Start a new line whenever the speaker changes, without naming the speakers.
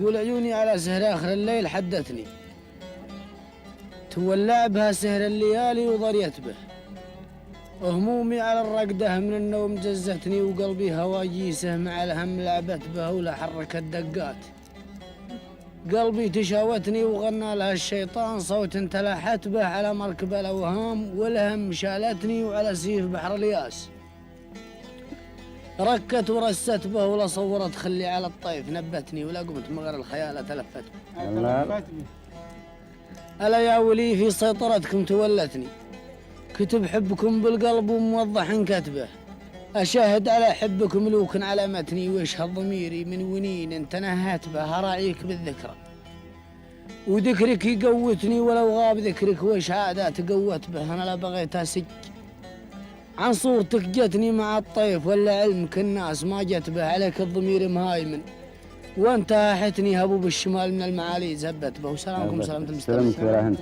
يقول عيوني على سهر آخر الليل حدتني، تولع بها سهر الليالي وضريت به، وهمومي على الرقدة من النوم جزتني، وقلبي هواجيسه مع الهم لعبت به ولا حركت دقات. قلبي تشاوتني وغنى لها الشيطان صوت تلاحت به على مركب الأوهام، والهم شالتني وعلى سيف بحر الياس ركت ورست به، ولا صورت خلي على الطيف نبتني، ولا قمت مغر الخيال تلفت به. ألا يا ولي في سيطرتكم تولتني، كتب حبكم بالقلب وموضح كتبه، أشاهد على حبكم ملوك علمتني، ويشهد ضميري من ونين تنهت به، هراعيك بالذكرى وذكرك يقوتني، ولو غاب ذكرك وش عادات قوت به. أنا لا بغيت أسج عن صورتك جتني مع الطيف، ولا علمك الناس ما جت به، عليك الضمير مهايمن وانت هاحتني هبوب الشمال من المعالي زبت به. وسلامكم سلامة المستمعين.